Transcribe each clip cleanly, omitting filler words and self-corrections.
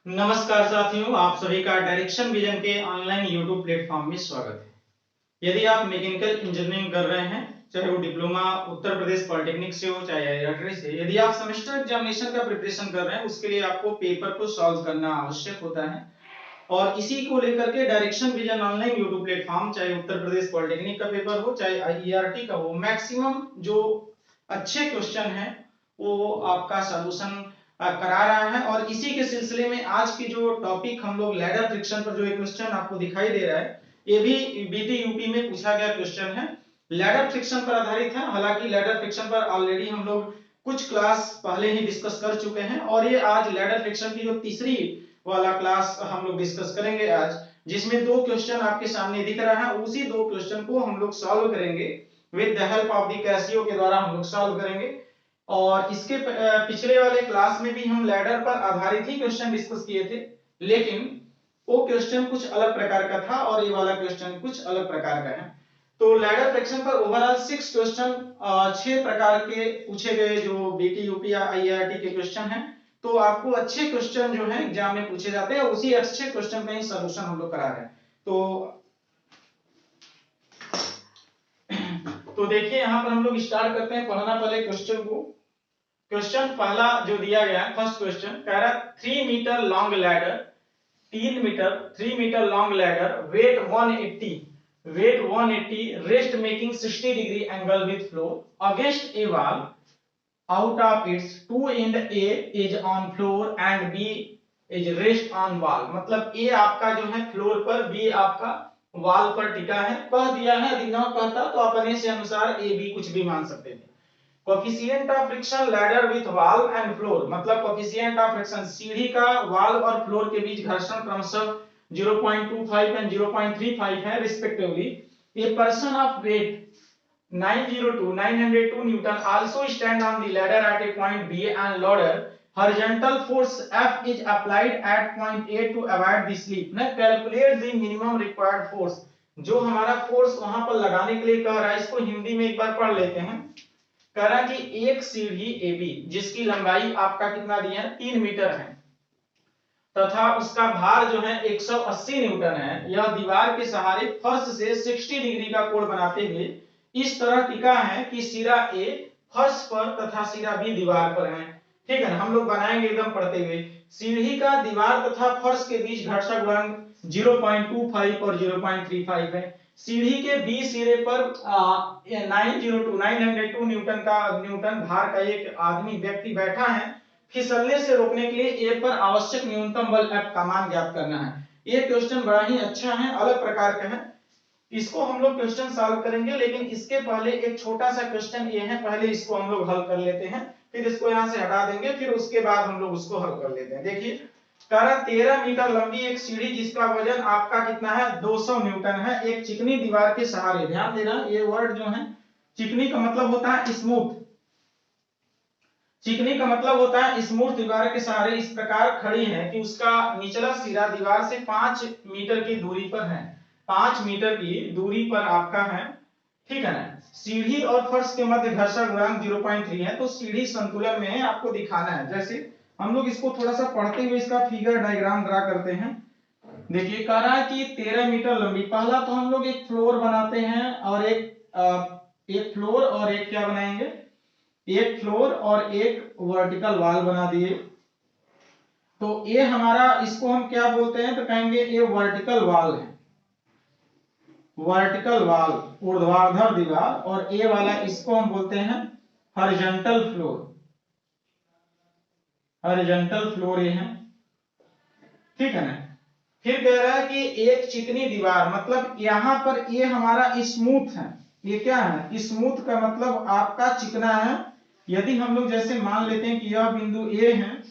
नमस्कार साथियों, आप सभी का डायरेक्शन विजन के ऑनलाइन यूट्यूब प्लेटफॉर्म में स्वागत है। यदि आप मैकेनिकल इंजीनियरिंग कर रहे हैं, चाहे वो डिप्लोमा उत्तर प्रदेश पॉलिटेक्निक से हो, चाहे आईआईटी से, यदि आप सेमेस्टर एग्जामिनेशन का प्रिपरेशन कर रहे हैं, उसके लिए आपको पेपर को सॉल्व करना आवश्यक होता है। और इसी को लेकर के direction vision online YouTube platform, चाहे उत्तर प्रदेश पॉलिटेक्निक का पेपर हो, चाहे आईईआरटी का हो, मैक्सिमम जो अच्छे क्वेश्चन है वो आपका सॉल्यूशन करा रहा है। और इसी के सिलसिले में आज की जो टॉपिक हम लोग लैडर फ्रिक्शन पर, जो एक क्वेश्चन आपको दिखाई दे रहा है, ये भी बीटी यूपी में पूछा गया क्वेश्चन है, लैडर फ्रिक्शन पर आधारित है। हालांकि लैडर फ्रिक्शन पर ऑलरेडी हम लोग कुछ क्लास पहले ही डिस्कस कर चुके हैं, और ये आज लैडर फ्रिक्शन की जो तीसरी वाला क्लास हम लोग डिस्कस करेंगे आज, जिसमें दो क्वेश्चन आपके सामने दिख रहा है। उसी दो क्वेश्चन को हम लोग सॉल्व करेंगे with the help of the Casio के द्वारा हम लोग सॉल्व करेंगे। और इसके पिछले वाले क्लास में भी हम लैडर पर आधारित ही क्वेश्चन डिस्कस किए थे, लेकिन वो क्वेश्चन कुछ अलग प्रकार का था और ये वाला क्वेश्चन कुछ अलग प्रकार का है। तो लैडर फ्रैक्शन पर ओवरऑल 6 क्वेश्चन 6 प्रकार के पूछे गए जो बीटी यूपी या आईआईटी के क्वेश्चन हैं। तो आपको अच्छे क्वेश्चन जो है एग्जाम में पूछे जाते हैं, उसी अच्छे क्वेश्चन का ही सॉल्यूशन हम लोग करा रहे हैं। तो देखिए यहाँ पर हम लोग स्टार्ट करते हैं पढ़ना पहले क्वेश्चन को। क्वेश्चन पहला जो दिया गया है, फर्स्ट क्वेश्चन कह रहा है 3 metre long ladder, 3 metre long ladder, weight 180, rest making 60 degree angle with floor against a wall, out of its two end A is on floor and B is rest on wall। मतलब A आपका जो है floor पर, B आपका wall पर टिका है। कह दिया है, यदि ना कहता तो अपने से अनुसार A B कुछ भी मान सकते थे। Coefficient of friction ladder with wall and floor, मतलब कोफिशिएंट ऑफ फ्रिक्शन सीढ़ी का वॉल और फ्लोर के बीच घर्षण क्रमशः 0.25 एंड 0.35 है respectively. A person of weight 902 Newton also stand on the ladder at a point B and loader horizontal force F is applied at point A to avoid the slip। Now calculate the minimum required force। जो हमारा force वहां पर लगाने के लिए कह रहा है, इसको हिंदी में एक बार पढ़ लेते हैं। कह रहा है कि एक सीढ़ी AB जिसकी लंबाई आपका कितना दिया है, 3 मीटर है, तथा उसका भार जो है 180 न्यूटन है, यह दीवार के सहारे फर्श से 60 डिग्री का कोण बनाते हुए इस तरह टिका है कि सिरा A फर्श पर तथा सिरा B दीवार पर है। ठीक है ना, हम लोग बनाएंगे एकदम पढ़ते हुए। सीढ़ी का दीवार तथा फर्श के बीच घर्षण गुणांक 0.25 और 0.35 है। सीढ़ी के बी सिरे पर 902 न्यूटन भार का एक आदमी व्यक्ति बैठा है। फिसलने से रोकने के लिए ए पर आवश्यक न्यूनतम बल F का मान ज्ञात करना है। ये क्वेश्चन बड़ा ही अच्छा है, अलग प्रकार का है। इसको हम लोग क्वेश्चन सॉल्व करेंगे, लेकिन इसके पहले एक छोटा सा क्वेश्चन ये है, पहले इसको हम लोग हल कर लेते हैं, फिर इसको यहां से हटा देंगे, फिर उसके बाद हम लोग उसको हल कर लेते हैं। देखिए, कह रहा 13 मीटर लंबी एक सीढ़ी जिसका वजन आपका कितना है, 200 न्यूटन है, एक चिकनी दीवार के सहारे, ध्यान देना ये वर्ड जो है, चिकनी का मतलब होता है स्मूथ, चिकनी का मतलब होता है स्मूथ दीवार के सहारे इस प्रकार खड़ी है कि उसका निचला सिरा दीवार से 5 मीटर की दूरी पर है, 5 मीटर की दूरी पर आपका है। ठीक है ना, सीढ़ी और फर्श के मध्य घर्षण गुणांक 0.3 है, तो सीढ़ी संतुलन में है, आपको दिखाना है। जैसे हम लोग इसको थोड़ा सा पढ़ते हुए इसका फिगर डायग्राम ड्रा करते हैं। देखिए, कह रहा है कि 13 मीटर लंबी, पहला तो हम लोग एक फ्लोर बनाते हैं और एक फ्लोर और एक क्या बनाएंगे, एक फ्लोर और एक वर्टिकल वॉल बना दिए। तो ये हमारा, इसको हम क्या बोलते हैं, तो कहेंगे ये वर्टिकल वॉल है, वर्टिकल वॉल ऊर्ध्वाधर दीवार, और ये वाला इसको हम बोलते हैं हॉरिजॉन्टल फ्लोर, हॉरिजॉन्टल फ्लोर ये है। ठीक है ना, फिर कह रहा है कि एक चिकनी दीवार, मतलब यहां पर ये हमारा स्मूथ है, ये क्या है, स्मूथ का मतलब आपका चिकना है। यदि हम लोग जैसे मान लेते हैं कि यह बिंदु ए है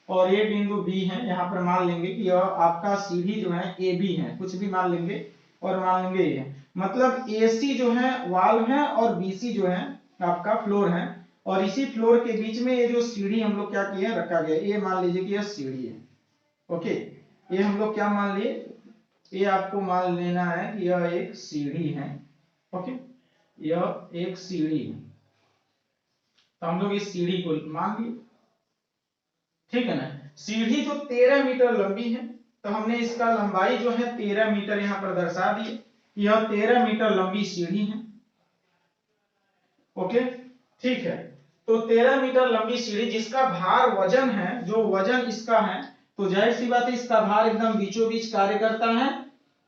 और ये बिंदु बी है, यहां पर मान लेंगे कि यह आपका सीढ़ी जो है ए बी है, कुछ भी मान लेंगे, और मान लेंगे ये, मतलब AC जो है वॉल है और BC जो है आपका फ्लोर है, और इसी फ्लोर के बीच में ये जो सीढ़ी हम लोग क्या किए रखा गया, ये मान लीजिए कि यह सीढ़ी है। ओके, ये हम लोग क्या मान लिए, ये आपको मान लेना है कि यह एक सीढ़ी है। ओके, यह एक सीढ़ी है, तो हम लोग इस सीढ़ी को मान लिए। ठीक है ना, सीढ़ी जो 13 मीटर लंबी है, तो हमने इसका लंबाई जो है 13 मीटर यहाँ पर दर्शा दी। यह 13 मीटर लंबी सीढ़ी है। ओके, ठीक है। तो 13 मीटर लंबी सीढ़ी जिसका भार वजन है, जो वजन इसका है, तो जाहिर सी बात है इसका भार एकदम बीचों बीच कार्य करता है।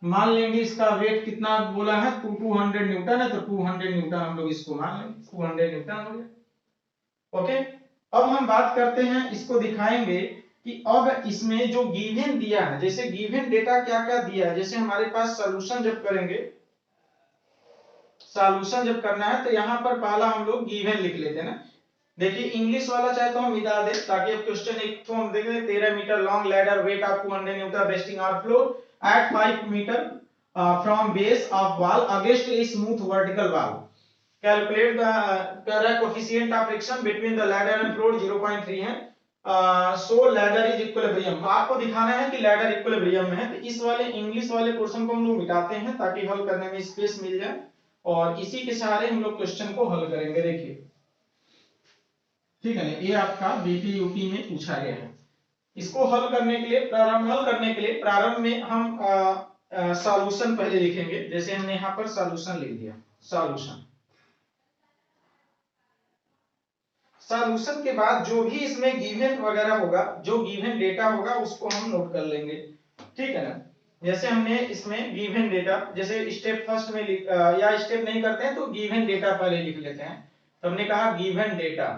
मान लेंगे इसका वेट कितना बोला है, 200 न्यूटन है, तो 200 न्यूटन हम लोग इसको मान लेंगे, 200 न्यूटन हो गया। ओके, अब हम बात करते हैं, इसको दिखाएंगे कि अब इसमें जो गिवन दिया है, जैसे गिवन डेटा क्या क्या दिया है, जैसे हमारे पास सॉल्यूशन जब करेंगे, सॉल्यूशन जब करना है तो यहाँ पर पहला हम लोग गिवन लिख लेते हैं ना। देखिए इंग्लिश वाला चाहे तो हम मिटा दें, ताकि अब क्वेश्चन एक तो हम देख लें, 13 metre long ladder weight of 200 newton resting on floor at 5 metre from base of wall against a smooth vertical wall, calculate the coefficient of friction between the ladder and floor 0.3 है। सो ladder is equilibrium, आपको दिखाना है कि ladder equilibrium में है। तो इस वाले इंग्लिश वाले पोर्शन को हम लोग मिटाते हैं ताकि हल करने में स्पेस मिल जाए, और इसी के सहारे हम लोग क्वेश्चन को हल करेंगे। देखिए, ठीक है ना, ये आपका बीपी यूपी में पूछा गया है। इसको हल करने के लिए, प्रारंभ में हम सॉल्यूशन पहले लिखेंगे। जैसे हमने यहाँ पर सॉल्यूशन लिख दिया, सॉल्यूशन के बाद जो भी इसमें गिवन वगैरह होगा, जो गिवन डेटा होगा उसको हम नोट कर लेंगे, ठीक है ना। जैसे हमने इसमें गिवन डेटा, जैसे स्टेप फर्स्ट में या स्टेप नहीं करते हैं तो गिवन डेटा पहले लिख लेते हैं। तो हमने कहा गिवन डेटा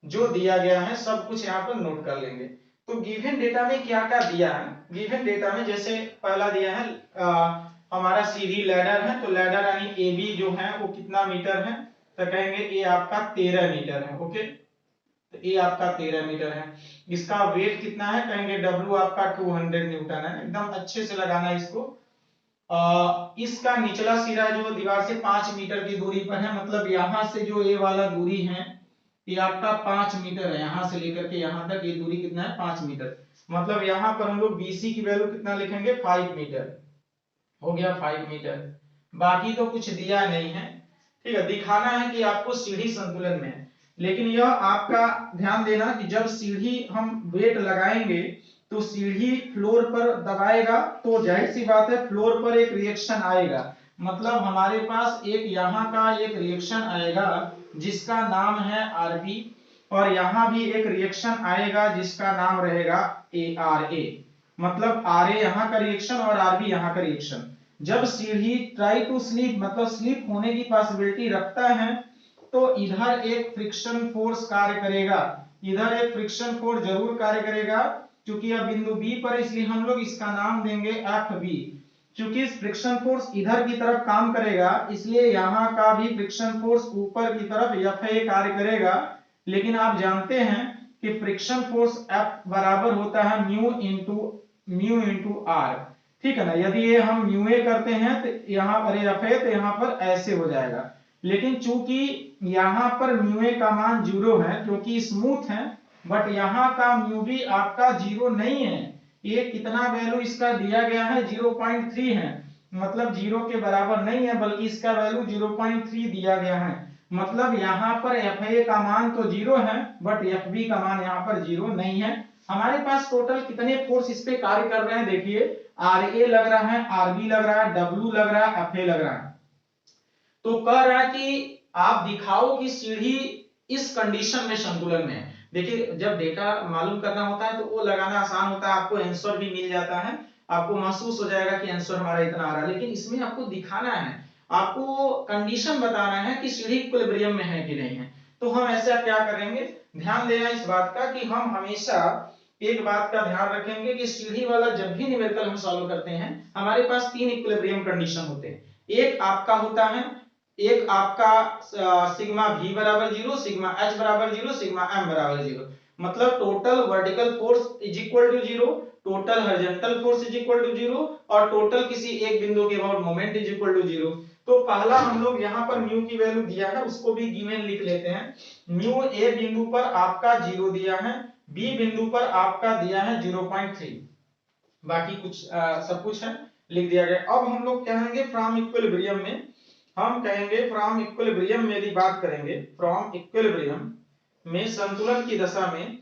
जो दिया गया है सब कुछ यहाँ पर नोट कर लेंगे। तो गिवन डेटा में क्या क्या दिया है, गिवन डेटा में जैसे पहला दिया है हमारा सीधी लैडर है, तो लैडर यानी ए बी जो है वो कितना मीटर है, तो कहेंगे ये आपका 13 मीटर है। ओके, तो ये आपका 13 मीटर है। इसका वेट कितना है, कहेंगे डब्ल्यू आपका 200 न्यूटन है। एकदम अच्छे से लगाना है इसको। इसका निचला सिरा जो दीवार से 5 मीटर की दूरी पर है, मतलब यहां से जो ये वाला दूरी है ये आपका 5 मीटर है। यहां से लेकर के यहां तक ये दूरी कितना है, 5 मीटर। मतलब यहां पर हम लोग BC की वैल्यू कितना लिखेंगे, 5 मीटर। हो गया 5 मीटर। बाकी तो कुछ दिया नहीं है, ठीक है। दिखाना है कि आपको सीढ़ी संतुलन में है, लेकिन यह आपका ध्यान देना कि जब सीढ़ी हम वेट लगाएंगे तो सीढ़ी फ्लोर पर दबाएगा, तो जाहिर सी बात है फ्लोर पर एक रिएक्शन आएगा। मतलब हमारे पास एक यहाँ का एक रिएक्शन आएगा जिसका नाम है RB, और यहाँ भी एक रिएक्शन आएगा जिसका नाम रहेगा RA। मतलब RA यहाँ का रिएक्शन और RB यहाँ का रिएक्शन। जब सीढ़ी ट्राई टू स्लिप, मतलब स्लिप होने की पॉसिबिलिटी रखता है, तो इधर एक फ्रिक्शन फोर्स कार्य करेगा, इधर एक फ्रिक्शन फोर्स जरूर कार्य करेगा, क्योंकि अब बिंदु बी पर, इसलिए हम लोग इसका नाम देंगे FB। क्योंकि फ्रिक्शन फोर्स इधर की तरफ काम करेगा, इसलिए यहाँ का भी फ्रिक्शन फोर्स ऊपर की तरफ FA कार्य करेगा। लेकिन आप जानते हैं कि फ्रिक्शन फोर्स F बराबर होता है म्यू इंटू आर, ठीक है ना। यदि ये हम म्यू ए करते हैं तो यहाँ पर FA, तो यहाँ पर ऐसे हो जाएगा। लेकिन चूंकि यहाँ पर म्यू ए का मान 0 है क्योंकि स्मूथ है, बट यहाँ का म्यू बी आपका 0 नहीं है। ये कितना वैल्यू इसका दिया गया है, 0.3 है। मतलब 0 के बराबर नहीं है, बल्कि इसका वैल्यू 0.3 दिया गया है। मतलब यहाँ पर FA का मान तो 0 है, बट FB का मान यहाँ पर 0 नहीं है। हमारे पास टोटल कितने फोर्स इस पे कार्य कर रहे हैं, देखिए RA लग रहा है, RB लग रहा है, W लग रहा है, FA लग रहा है। तो कह रहा है कि आप दिखाओ कि सीढ़ी इस कंडीशन में संतुलन में है। देखिए जब डेटा मालूम करना होता है तो वो लगाना आसान होता है, आपको आंसर भी मिल जाता है, आपको महसूस हो जाएगा कि आंसर हमारा इतना आ रहा है। लेकिन इसमें आपको दिखाना है, आपको कंडीशन बताना है कि सीढ़ी इक्विलिब्रियम में है कि नहीं है। तो हम ऐसा क्या करेंगे, ध्यान देना इस बात का कि हम हमेशा एक बात का ध्यान रखेंगे कि सीढ़ी वाला जब भी न्यूमेरिकल हम सॉल्व करते हैं, हमारे पास 3 इक्विलिब्रियम कंडीशन होते हैं। एक आपका होता है, एक आपका सिग्मा V बराबर 0, सिग्मा H बराबर 0, सिग्मा M बराबर 0। मतलब total vertical force is equal to 0, total horizontal force is equal to 0, और टोटल किसी एक बिंदु के about moment is equal to 0। तो पहला हम लोग यहाँ पर म्यू की वैल्यू दिया है, उसको भी गिवन लिख लेते हैं। म्यू A बिंदु पर आपका 0 दिया है, B बिंदु पर आपका दिया है 0.3, बाकी कुछ सब कुछ है लिख दिया गया। अब हम लोग कहेंगे फ्रॉम इक्विलिब्रियम में, हम कहेंगे फ्रॉम इक्विलिब्रियम में यदि बात करेंगे, फ्रॉम इक्विलिब्रियम में संतुलन की दशा में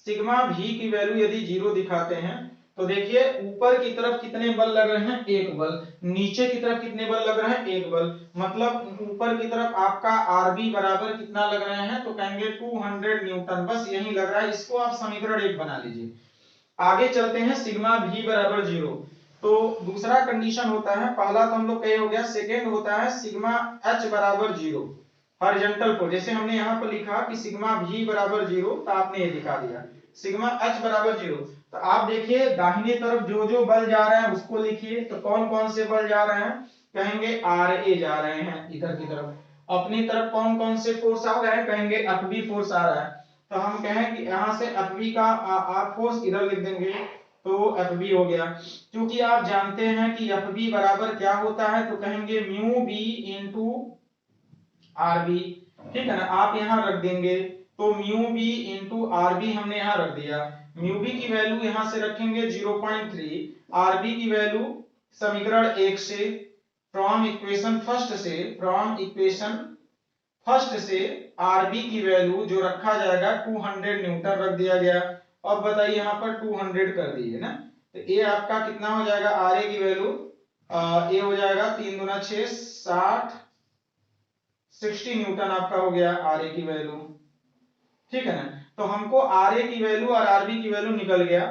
सिग्मा भी की वैल्यू यदि 0 दिखाते हैं तो देखिए ऊपर की तरफ कितने बल लग रहे हैं, एक बल, नीचे की तरफ कितने बल लग रहे हैं, एक बल, मतलब ऊपर की तरफ आपका आरबी बराबर कितना लग रहे हैं, तो कहेंगे 200 न्यूटन, बस यही लग रहा है। इसको आप समीकरण 1 बना लीजिए। आगे चलते हैं, सिग्मा भी बराबर 0, तो दूसरा कंडीशन होता है, पहला तो हम लोग कहे हो गया, सेकेंड होता है सिग्मा एच बराबर 0 हॉरिजॉन्टल को, जैसे हमने यहाँ पर लिखा कि सिग्मा भी बराबर 0, तो आपने ये दिखा दिया सिग्मा एच बराबर 0। तो आप देखिए दाहिने तरफ जो जो बल जा रहे हैं उसको लिखिए, तो कौन कौन से बल जा रहे हैं, कहेंगे आर ए जा रहे हैं इधर की तरफ, अपनी तरफ कौन कौन से फोर्स आ रहे हैं, कहेंगे एफ बी फोर्स आ रहा है। तो हम कहें कि यहाँ से एफ बी का आप फोर्स इधर लिख देंगे, तो एफ बी हो गया। क्योंकि आप जानते हैं कि एफ बी बराबर क्या होता है, तो कहेंगे mu B into R B, ठीक है ना, आप यहाँ रख देंगे, तो mu B into R B हमने यहाँ रख दिया। म्यू बी की वैल्यू यहाँ से रखेंगे 0.3, आर बी की वैल्यू समीकरण 1 से, फ्रॉम इक्वेशन फर्स्ट से आर बी की वैल्यू जो रखा जाएगा 200 न्यूटन रख दिया गया। अब बताइए यहाँ पर 200 कर दिए ना, तो ए आपका कितना हो जाएगा, आर ए की वैल्यू ए हो जाएगा 3 दूना 6 60 न्यूटन आपका हो गया आर ए की वैल्यू, ठीक है ना। तो हमको आर ए की वैल्यू और आर बी की वैल्यू निकल गया।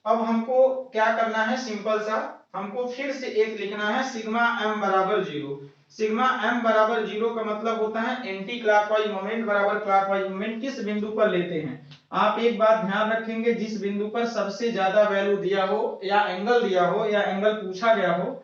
अब हमको क्या करना है, सिंपल सा, हमको फिर से एक लिखना है सिग्मा एम बराबर 0। सिग्मा एम बराबर 0 का मतलब होता है एंटी क्लॉकवाइज मोमेंट बराबर क्लॉकवाइज मोमेंट किस बिंदु पर लेते हैं। आप एक बात ध्यान रखेंगे, जिस बिंदु पर सबसे ज्यादा वैल्यू दिया हो या एंगल पूछा गया हो,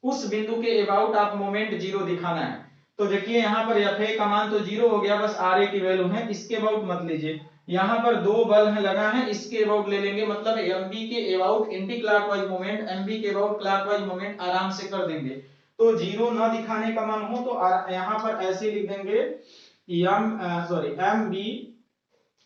उस बिंदु के अबाउट आप मोमेंट 0 दिखाना है। तो देखिए यहाँ पर एफ ए का मान तो 0 हो गया, बस आर ए की वैल्यू है, इसके अबाउट मत लीजिए। यहाँ पर दो बल है लगा है, इसके अबाउट ले लेंगे, मतलब एम बी के about anti clockwise moment, M B के अबाउट क्लॉकवाइज मोमेंट आराम से कर देंगे। तो 0 न दिखाने का मन हो तो यहाँ पर ऐसे लिख देंगे M B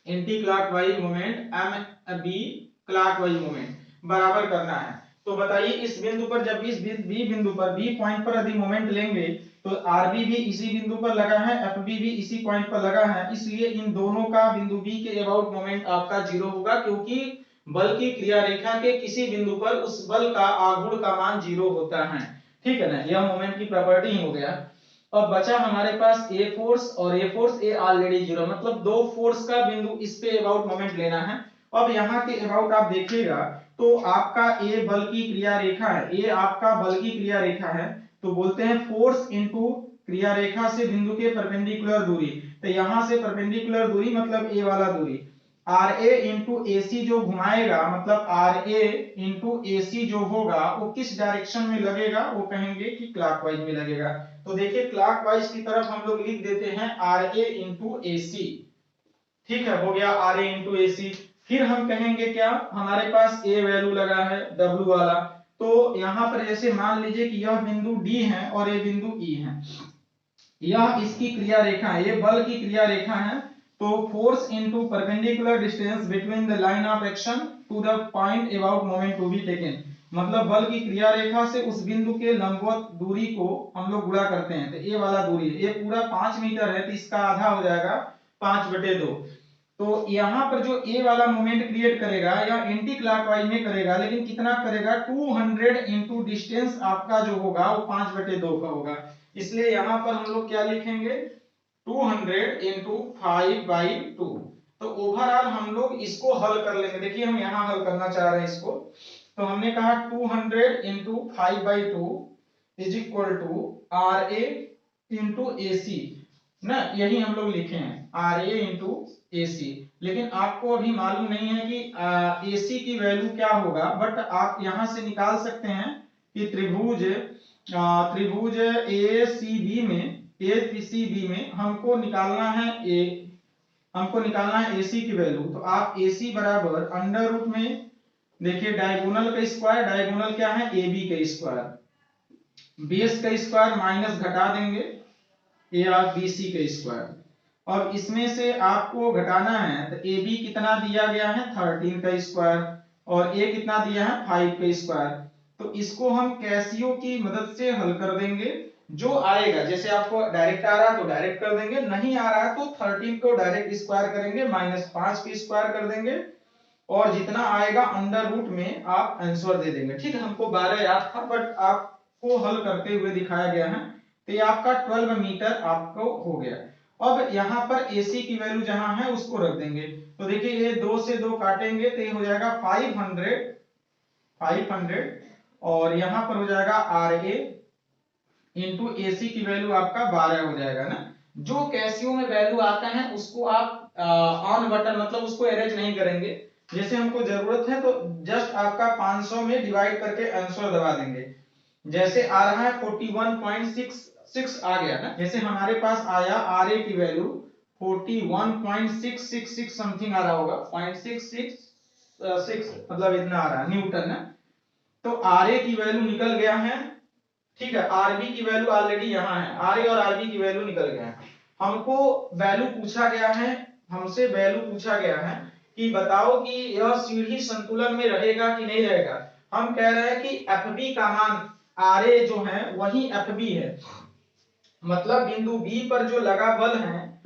anti clockwise moment, M B clockwise moment बराबर करना है। तो बताइए इस बिंदु पर, जब इस बी बिंदु पर, बी पॉइंट पर यदि मोमेंट लेंगे तो आरबी भी इसी बिंदु पर लगा है, एफबी भी इसी पॉइंट पर लगा है, इसलिए इन दोनों का बिंदु बी के अबाउट मोमेंट आपका 0 होगा, क्योंकि बल की क्रिया रेखा के किसी बिंदु पर उस बल का आघूर्ण का मान 0 होता है, ठीक है ना, यह मोमेंट की प्रॉपर्टी हो गया। अब बचा हमारे पास ए फोर्स, और ए फोर्स ए ऑलरेडी 0, मतलब दो फोर्स का बिंदु इस पे अबाउट मोमेंट लेना है। अब यहाँ के अबाउट आप देखिएगा तो आपका ए बल की क्रिया रेखा है, ए आपका बल की क्रिया रेखा है, तो बोलते हैं फोर्स इनटू क्रिया रेखा से बिंदु के परपेंडिकुलर दूरी, तो यहां से परपेंडिकुलर दूरी मतलब ए वाला दूरी, आर ए इंटू ए सी जो घुमाएगा, मतलब आर ए इंटू ए सी जो होगा वो किस डायरेक्शन में लगेगा, वो कहेंगे कि क्लॉकवाइज में लगेगा। तो देखिए क्लॉकवाइज की तरफ हम लोग लिख देते हैं आर ए इंटू ए सी, ठीक है, हो गया आर ए इंटू ए सी। फिर हम कहेंगे क्या, हमारे पास ए वैल्यू लगा है डब्ल्यू वाला, तो यहां पर जैसे मान लीजिए कि यह बिंदु डी है और ये बिंदु ई है, यह इसकी क्रिया रेखा है, ये बल की क्रिया रेखा है, तो force into perpendicular distance between the line of action to the point about moment to be taken, मतलब बल की क्रिया रेखा से उस बिंदु के लंबवत दूरी को हम लोग गुणा करते हैं, तो ये वाला दूरी है, ये पूरा 5 मीटर है, तो इसका आधा हो जाएगा 5/2। तो यहाँ पर जो ए वाला मोमेंट क्रिएट करेगा या एंटी क्लॉकवाइज में करेगा, लेकिन कितना करेगा, 200 इंटू डिस्टेंस आपका जो होगा वो 5/2 का होगा, इसलिए यहाँ पर हम लोग क्या लिखेंगे, 200 इंटू 5/2। तो ओवरऑल हम लोग इसको हल कर लेंगे, देखिए हम यहाँ हल करना चाह रहे हैं इसको, तो हमने कहा 200 into 5/2 is equal to R A into A C ना, यही हम लोग लिखे हैं आर ए इंटू ए सी, लेकिन आपको अभी मालूम नहीं है कि ए सी की वैल्यू क्या होगा, बट आप यहां से निकाल सकते हैं कि त्रिभुज ए सी बी में हमको निकालना है ए सी की वैल्यू, तो आप ए सी बराबर अंडर रूट में, देखिए डायगोनल का स्क्वायर, डायगोनल क्या है, ए बी का स्क्वायर, बेस का स्क्वायर माइनस घटा देंगे ए ऑफ बी सी का स्क्वायर, और इसमें से आपको घटाना है, तो ए बी कितना दिया गया है 13 का स्क्वायर, और ए कितना दिया है 5 का स्क्वायर, तो इसको हम कैसियो की मदद से हल कर देंगे, जो आएगा, जैसे आपको डायरेक्ट आ रहा है तो डायरेक्ट कर देंगे, नहीं आ रहा है तो 13 को डायरेक्ट स्क्वायर करेंगे, -5 की स्क्वायर कर देंगे, और जितना आएगा अंडर रूट में आप आंसर दे देंगे। ठीक है, हमको 12 याद था बट आपको हल करते हुए दिखाया गया है, तो ये आपका 12 मीटर आपको हो गया। अब यहाँ पर AC की वैल्यू जहां है उसको रख देंगे, तो देखिए ये 2 से 2 काटेंगे तो ये हो जाएगा 500 और यहाँ पर हो जाएगा RA इंटू AC की वैल्यू आपका 12 हो जाएगा ना। जो कैसियो में वैल्यू आता है उसको आप ऑन बटन मतलब उसको अरेंज नहीं करेंगे, जैसे हमको जरूरत है तो जस्ट आपका 500 में डिवाइड करके आंसर दबा देंगे। जैसे आ रहा है 41.66 आ गया ना, जैसे हमारे पास आया RA की वैल्यू 41.666 समथिंग आ रहा होगा, 0.666 मतलब इतना आ रहा है न्यूटन ना। तो RA की वैल्यू निकल गया है। ठीक है, RB की वैल्यू ऑलरेडी यहाँ है, RA और RB की वैल्यू निकल गया है। हमको वैल्यू पूछा गया है, हमसे वैल्यू पूछा गया है कि बताओ कि यह सीढ़ी संतुलन में रहेगा कि नहीं रहेगा। हम कह रहे हैं कि FB का मान RA जो है वही FB है, मतलब बिंदु B पर जो लगा बल है,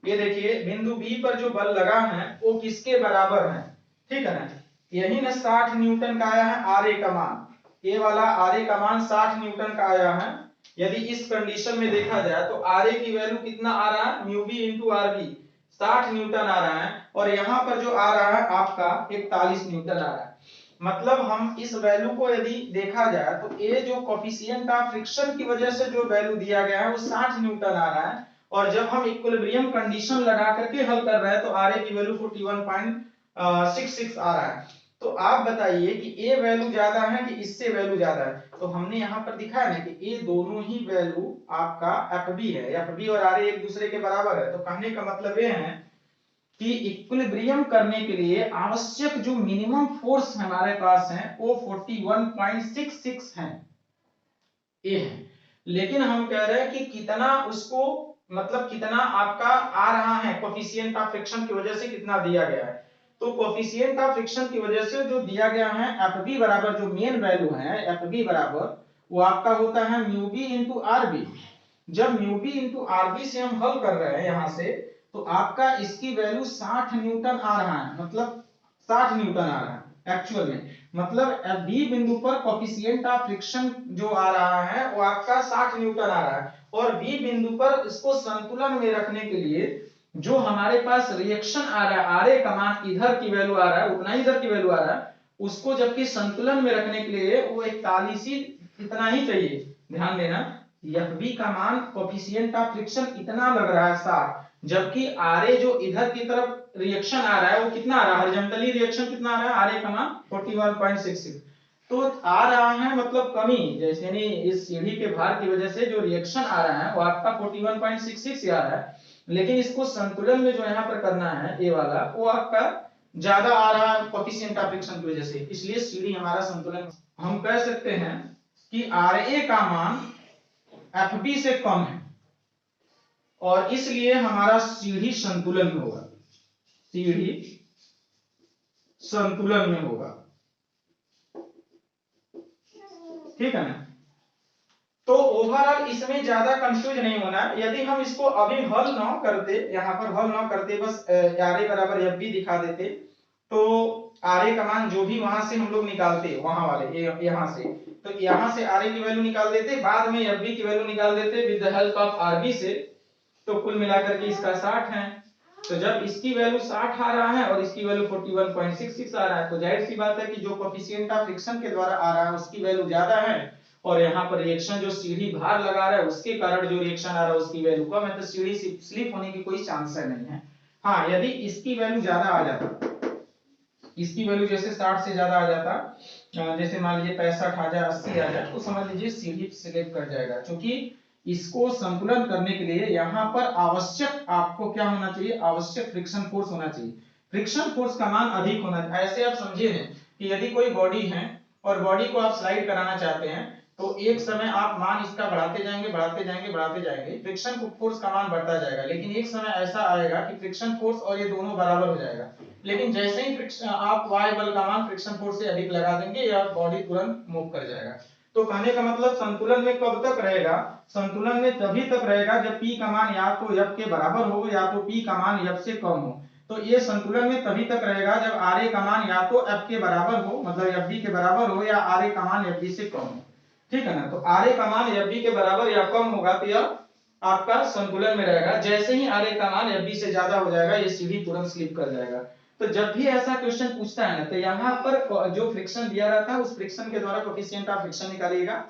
ये देखिए बिंदु B पर जो बल लगा है वो किसके बराबर है। ठीक है ना, यही ना 60 न्यूटन का आया है RA का मान, ये वाला RA का मान 60 न्यूटन का आया है। यदि इस कंडीशन में देखा जाए तो RA की वैल्यू कितना आ रहा है, mu B into RB 60 newton आ रहा है, और यहाँ पर जो आ रहा है आपका 41 न्यूटन आ रहा है। मतलब हम इस वैल्यू को यदि देखा जाए तो ये जो कोफिशिएंट ऑफ फ्रिक्शन की वजह से जो वैल्यू दिया गया है वो 60 न्यूटन आ रहा है, और जब हम इक्विलिब्रियम कंडीशन लगा करके हल कर रहे हैं तो RA की वैल्यू 41.66 आ रहा है। तो आप बताइए कि ए वैल्यू ज्यादा है कि इससे वैल्यू ज्यादा है। तो हमने यहाँ पर दिखाया ना कि ये दोनों ही वैल्यू आपका FB है, FB और RA एक दूसरे के बराबर है। तो कहने का मतलब ये है कि इक्विलिब्रियम करने के लिए आवश्यक जो मिनिमम फोर्स हमारे पास है वो 41.66 है, ये है। लेकिन हम कह रहे हैं कि कितना उसको मतलब कितना आपका आ रहा है कोफिशिएंट ऑफ फ्रिक्शन की वजह से कितना दिया गया है। तो कोफिशिएंट ऑफ फ्रिक्शन की वजह से जो दिया गया है FB बराबर जो मेन वैल्यू है FB बराबर वो आपका होता है म्यू बी इंटू RB। जब म्यू बी इंटू RB से हम हल कर रहे हैं यहाँ से, तो आपका इसकी वैल्यू 60 न्यूटन आ रहा है, मतलब 60 न्यूटन आ रहा है एक्चुअल में। मतलब बी बिंदु पर कोफिशिएंट ऑफ फ्रिक्शन जो आ रहा है वो आपका 60 न्यूटन आ रहा है, और बी बिंदु पर इसको संतुलन में रखने के लिए जो हमारे पास रिएक्शन आ रहा है RA का मान इधर की वैल्यू आ रहा है उतना ही इधर की वैल्यू आ रहा है, उसको जबकि संतुलन में रखने के लिए वो 41 ही इतना ही चाहिए। ध्यान देना FB का मान कोफिशिएंट ऑफ फ्रिक्शन इतना लग रहा है 60, जबकि RA जो इधर की तरफ रिएक्शन आ रहा है वो कितना आ रहा है, हॉरिजॉन्टली रिएक्शन कितना आ रहा है RA का मान 41.66। तो आ रहा है मतलब कमी, जैसे यानी इस सीढ़ी के भार की वजह से जो रिएक्शन आ रहा है वो आपका 41.66 आ रहा है, लेकिन इसको संतुलन में जो यहाँ पर करना है ये वाला वो आपका ज्यादा आ रहा है कोफिशिएंट ऑफ फ्रिक्शन की वजह से, इसलिए सीढ़ी हमारा संतुलन। हम कह सकते हैं कि RA का मान FB से कम है और इसलिए हमारा सीढ़ी संतुलन में होगा, सीढ़ी संतुलन में होगा। ठीक है ना, तो ओवरऑल इसमें ज्यादा कंफ्यूज नहीं होना। यदि हम इसको अभी हल ना करते, यहाँ पर हल ना करते, बस RA बराबर FB दिखा देते, तो RA का मान जो भी वहां से हम लोग निकालते वहां वाले यहाँ से, तो यहाँ से RA की वैल्यू निकाल देते, बाद में FB की वैल्यू निकाल देते with the help of RB से, तो कुल मिलाकर के इसका 60 है। तो जब इसकी वैल्यू 60 आ रहा है और इसकी वैल्यू 41.66 आ रहा है, तो जाहिर सी बात है कि जो कोफिशिएंट ऑफ फ्रिक्शन के द्वारा आ रहा है उसकी वैल्यू ज्यादा है, और यहाँ पर रिएक्शन जो सीढ़ी भार लगा रहा है उसके कारण जो रिएक्शन आ रहा है उसकी वैल्यू कम है, तो सीढ़ी स्लिप होने की कोई चांस नहीं है। हाँ, यदि इसकी वैल्यू ज्यादा आ जाता, इसकी वैल्यू जैसे 60 से ज्यादा आ जाता, जैसे मान लीजिए 65 आ जाए 80 आ जाए, तो समझ लीजिए सीढ़ी स्लिप कर जाएगा, क्योंकि इसको संतुलन करने के लिए यहाँ पर आवश्यक आपको क्या होना चाहिए, आवश्यक फ्रिक्शन फोर्स होना चाहिए। फ्रिक्शन फोर्स का मान अधिक होना चाहिए। ऐसे आप समझिए कि यदि कोई बॉडी है और बॉडी को आप स्लाइड कराना चाहते हैं, तो एक समय आप मान इसका बढ़ाते जाएंगे बढ़ाते जाएंगे बढ़ाते जाएंगे, फ्रिक्शन फोर्स का मान बढ़ता जाएगा, लेकिन एक समय ऐसा आएगा कि फ्रिक्शन फोर्स और ये दोनों बराबर हो जाएगा। लेकिन जैसे ही आप वाई बल का मान फ्रिक्शन फोर्स से अधिक लगा देंगे या बॉडी तुरंत मूव कर जाएगा। तो कहने का मतलब संतुलन में कब तक रहेगा, संतुलन में तभी तक रहेगा जब P का मान या तो F के बराबर हो या तो P का मान F से कम हो। तो ये संतुलन में तभी तक रहेगा जब आर ए का मान या तो एफ के बराबर हो, मतलब एफ बी के बराबर हो, या आर ए का मान एफ बी से कम हो। ठीक है ना, तो आर ए का मान एफ बी के बराबर या कम होगा तो यह आपका संतुलन में रहेगा। जैसे ही आर ए का मान एफ बी से ज्यादा हो जाएगा ये सीढ़ी तुरंत स्लिप कर जाएगा। तो जब भी ऐसा क्वेश्चन पूछता है ना, तो यहाँ पर जो फ्रिक्शन दिया रहता है उस फ्रिक्शन के द्वारा कोएफिशिएंट ऑफ फ्रिक्शन निकालिएगा,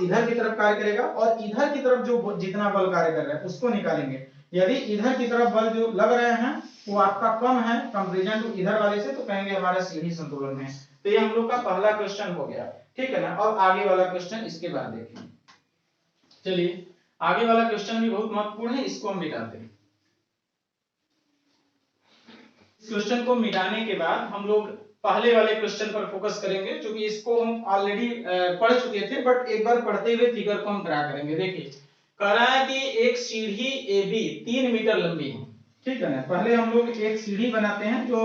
इधर की तरफ कार्य करेगा, और इधर की तरफ जो जितना बल कार्य कर रहा है उसको निकालेंगे। यदि इधर की तरफ बल जो लग रहे हैं वो आपका कम है कंपैरिजन टू इधर वाले से, तो कहेंगे हमारा सीढ़ी संतुलन है। तो ये हम लोग का पहला क्वेश्चन हो गया। ठीक है ना, और आगे वाला क्वेश्चन इसके बाद देखें। चलिए आगे वाला क्वेश्चन भी बहुत महत्वपूर्ण है, इसको हम मिटाते हैं। क्वेश्चन को मिटाने के बाद हम लोग पहले वाले क्वेश्चन पर फोकस करेंगे, क्योंकि इसको हम ऑलरेडी पढ़ चुके थे, बट एक बार पढ़ते हुए फिगर को हम ड्रा करेंगे। देखिए कह रहा है कि एक सीढ़ी ए बी 3 मीटर लंबी है। ठीक है ना, पहले हम लोग एक सीढ़ी बनाते हैं जो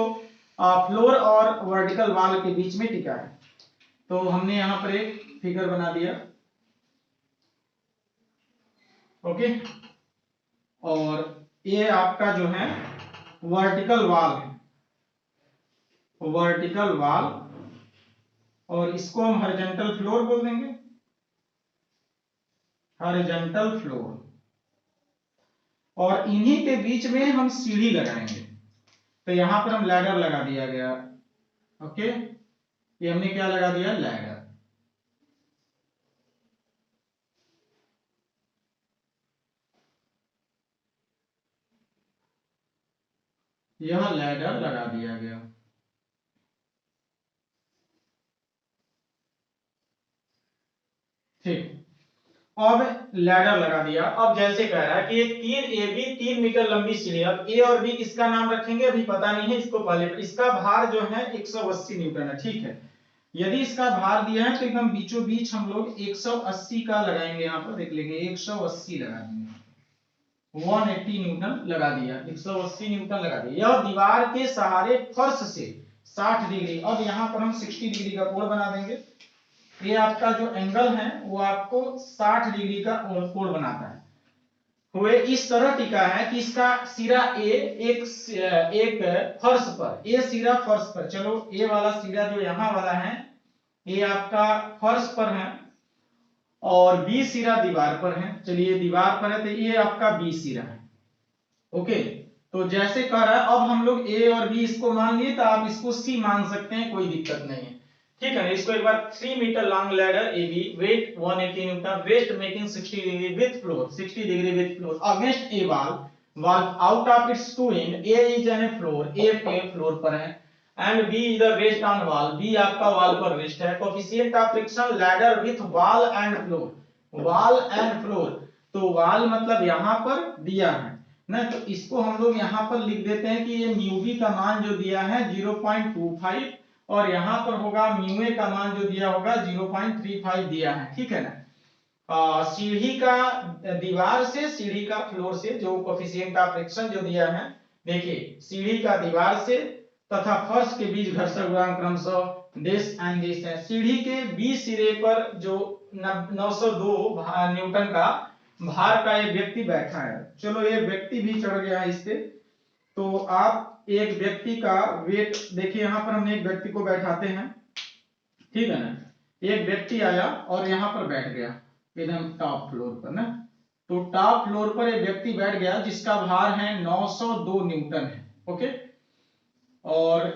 फ्लोर और वर्टिकल वॉल के बीच में टिका है। तो हमने यहाँ पर एक फिगर बना दिया। ओके, और ये आपका जो है वर्टिकल वॉल है, वर्टिकल वॉल, और इसको हम हॉरिजॉन्टल फ्लोर बोल देंगे, हॉरिजॉन्टल फ्लोर। और इन्हीं के बीच में हम सीढ़ी लगाएंगे। तो यहां पर हम लैडर लगा दिया गया। ओके, ये हमने क्या लगा दिया, लैडर। यह लैडर लगा दिया गया। ठीक, अब लैडर लगा दिया। अब जैसे कह रहा है कि एक 3 मीटर लंबी सीढ़ी, अब ए और बी किसका नाम रखेंगे अभी पता नहीं है इसको, पहले इसका भार जो है 180 न्यूटन है। ठीक है, यदि इसका भार दिया है तो एकदम बीचों बीच हम लोग 180 का लगाएंगे। यहाँ पर देख लेंगे 180 लगा देंगे, 180 न्यूटन लगा दिया, 180 न्यूटन लगा दिया। यह दीवार के सहारे फर्श से 60 डिग्री, अब यहाँ पर हम 60 डिग्री का कोण बना देंगे। ये आपका जो एंगल है वो आपको 60 डिग्री का कोण बनाता है। हुए इस तरह टिका है कि इसका सिरा ए एक फर्श पर, ए सिरा फर्श पर, चलो ए वाला सिरा जो यहाँ वाला है ये आपका फर्श पर है, और बी सिरा दीवार पर है। चलिए दीवार पर है तो ये आपका बी सिरा है। ओके, तो जैसे कह रहा है अब हम लोग ए और बी इसको मान लिए, तो आप इसको सी मान सकते हैं, कोई दिक्कत नहीं है। ठीक है, इसको एक बार 3 metre long ladder AB, weight 180 newton, rest making 60 degree with floor, 60 degree with floor against a wall out of its two end, A is on floor, A floor पर है, and B is the rest on wall, B आपका wall पर rest है। Coefficient of friction ladder with wall and floor, wall and floor, तो wall मतलब यहां पर दिया है ना, तो इसको हम लोग यहां पर लिख देते हैं कि ये म्यू बी का मान जो दिया है 0.25, और यहां पर होगा म्यू ए का मान जो दिया होगा 0.35 दिया है। ठीक है ना, सीढ़ी का दीवार से, सीढ़ी का फ्लोर से जो कोएफिशिएंट ऑफ फ्रिक्शन जो दिया है, देखिए सीढ़ी का दीवार से तथा फर्श के बीच घर्षण गुणांक क्रमशः दिस एंड दिस है। सीढ़ी के बी सिरे पर जो 902 न्यूटन का भार का एक व्यक्ति बैठा है। चलो ये व्यक्ति भी चढ़ गया है इस पे, तो आप एक व्यक्ति का वेट देखिए, यहां पर हमने एक व्यक्ति को बैठाते हैं। ठीक है ना, एक व्यक्ति आया और यहां पर बैठ गया एकदम टॉप फ्लोर पर ना, तो टॉप फ्लोर पर एक व्यक्ति बैठ गया जिसका भार है 902 न्यूटन है। ओके, और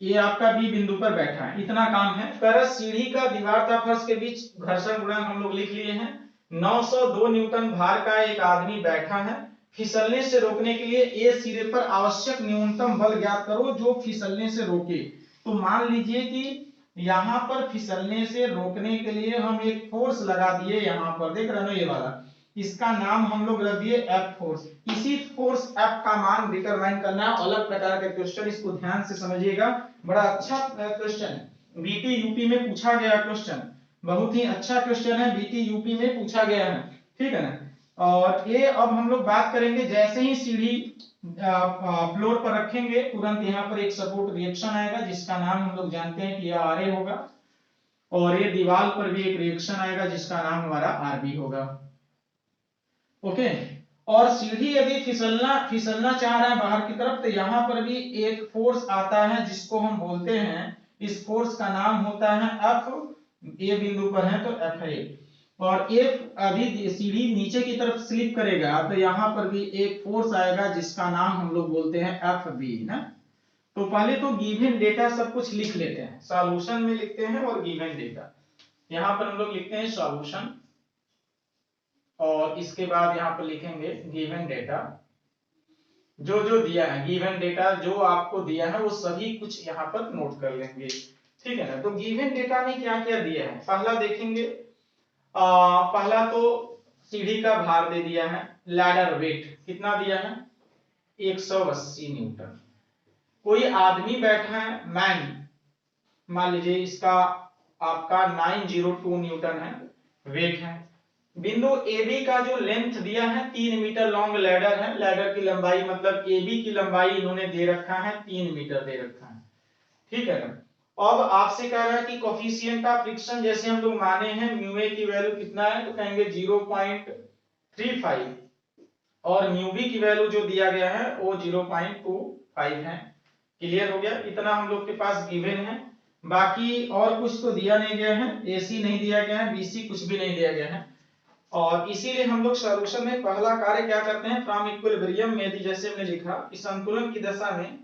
ये आपका बी बिंदु पर बैठा है, इतना काम है। पर सीढ़ी का दीवार तथा फर्श के बीच घर्षण गुणांक हम लोग लिख लिए हैं, 902 न्यूटन भार का एक आदमी बैठा है। फिसलने से रोकने के लिए ए सिरे पर आवश्यक न्यूनतम बल ज्ञात करो जो फिसलने से रोके। तो मान लीजिए कि यहां पर फिसलने से रोकने के लिए हम एक फोर्स लगा दिए, यहां पर देख रहे हो ये वाला, इसका नाम हम लोग रख दिए एफ फोर्स। इसी फोर्स एफ का मान डिटरमाइन करना है, अलग प्रकार का क्वेश्चन, इसको ध्यान से समझिएगा, बड़ा अच्छा क्वेश्चन, बीटी यूपी में पूछा गया क्वेश्चन, बहुत ही अच्छा क्वेश्चन है, बीटी यूपी में पूछा गया है। ठीक है ना, और ये अब हम लोग बात करेंगे, जैसे ही सीढ़ी फ्लोर पर रखेंगे तुरंत यहाँ पर एक सपोर्ट रिएक्शन आएगा जिसका नाम हम लोग जानते हैं कि यह आर ए होगा, और ये दीवार पर भी एक रिएक्शन आएगा जिसका नाम हमारा आर बी होगा। ओके, और सीढ़ी यदि फिसलना चाह रहा है बाहर की तरफ, तो यहाँ पर भी एक फोर्स आता है जिसको हम बोलते हैं, इस फोर्स का नाम होता है एफ। ए बिंदु पर है तो एफ है, और एफ अभी सीढ़ी नीचे की तरफ स्लिप करेगा तो यहाँ पर भी एक फोर्स आएगा जिसका नाम हम लोग बोलते हैं एफ बी ना। तो पहले तो गिवन डेटा सब कुछ लिख लेते हैं, सॉल्यूशन में लिखते हैं और गिवन डेटा, यहाँ पर हम लोग लिखते हैं सॉल्यूशन और इसके बाद यहाँ पर लिखेंगे गिवन डेटा। जो जो दिया है गिवन डेटा जो आपको दिया है वो सभी कुछ यहाँ पर नोट कर लेंगे, ठीक है ना। तो गिवन डेटा में क्या क्या दिया है, पहला देखेंगे, पहला तो सीढ़ी का भार दे दिया है, लैडर वेट कितना दिया है 180 न्यूटन। कोई आदमी बैठा है मैन, मान लीजिए इसका आपका 902 न्यूटन है वेट है। बिंदु ए बी का जो लेंथ दिया है 3 मीटर लॉन्ग लैडर है, लैडर की लंबाई मतलब ए बी की लंबाई इन्होंने दे रखा है 3 मीटर दे रखा है, ठीक है ना। अब आपसे कह रहा है कि कोफिशिएंट ऑफ फ्रिक्शन जैसे हम लोग माने हैं म्यू ए की वैल्यू कितना है तो कहेंगे 0.35 और म्यू बी की वैल्यू जो दिया गया है वो 0.25 है। क्लियर हो गया, इतना हम लोग के पास गिवन है। बाकी और कुछ तो दिया नहीं गया है, एसी नहीं दिया गया है, बीसी कुछ भी नहीं दिया गया है, और इसीलिए हम लोग सॉल्यूशन में पहला कार्य क्या करते हैं, फ्रॉम इक्विलिब्रियम में, जैसे हमने लिखा कि संतुलन की दशा में,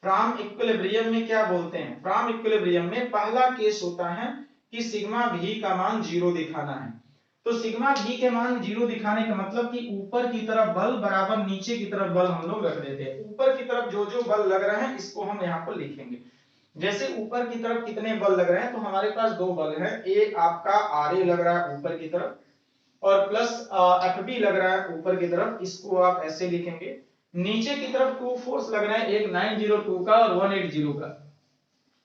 फ्रॉम इक्विलिब्रियम में क्या बोलते हैं, फ्रॉम इक्विलिब्रियम में पहला केस होता है कि सिग्मा भी का मान 0 दिखाना है। तो सिग्मा भी के मान 0 दिखाने का मतलब कि ऊपर की तरफ बल बराबर नीचे की तरफ बल हम लोग रख देते हैं। ऊपर की तरफ जो जो बल लग रहे हैं इसको हम यहाँ पर लिखेंगे। जैसे ऊपर की तरफ कितने बल लग रहे हैं, तो हमारे पास दो बल है, एक आपका आर ए लग रहा है ऊपर की तरफ और प्लस एफ बी लग रहा है ऊपर की तरफ, इसको आप ऐसे लिखेंगे। नीचे की तरफ टू फोर्स लग रहा है, एक 902 का और 180 का,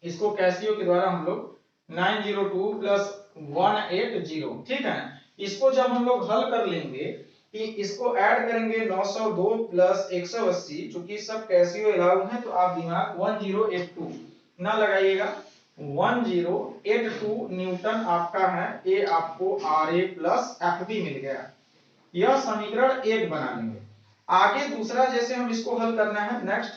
इसको कैसियो के द्वारा हम लोग 902 प्लस 180, ठीक है। इसको जब हम लोग हल कर लेंगे कि इसको ऐड करेंगे 902 प्लस 180, चूंकि सब कैसियो अलाउ है तो आप दिमाग 1082 ना लगाइएगा, 1082 न्यूटन आपका है, ये आपको R A plus F B मिल गया। यह समीकरण 1 बना लेंगे। आगे दूसरा जैसे हम इसको हल करना है, नेक्स्ट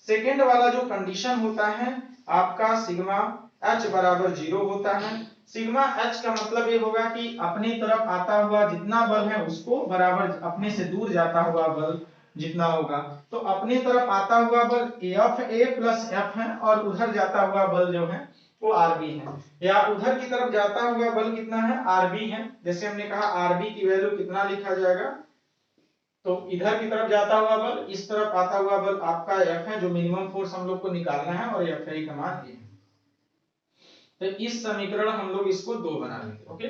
सेकेंड वाला जो कंडीशन होता है आपका सिग्मा एच बराबर 0 होता है। सिग्मा एच का मतलब ये होगा कि अपनी तरफ आता हुआ जितना बल है उसको बराबर अपने से दूर जाता हुआ बल जितना होगा, तो अपनी तरफ आता हुआ बल एफ ए प्लस एफ है और उधर जाता हुआ बल जो है वो आर बी है, या उधर की तरफ जाता हुआ बल कितना है आर बी है। जैसे हमने कहा आर बी की वैल्यू कितना लिखा जाएगा, तो इधर की तरफ जाता हुआ बल, इस तरफ आता हुआ बल आपका एफ है, जो मिनिमम फोर्स हम लोग को निकालना है, और एफ का मान ये है। तो इस समीकरण हम लोग इसको 2 बना लेंगे, ओके,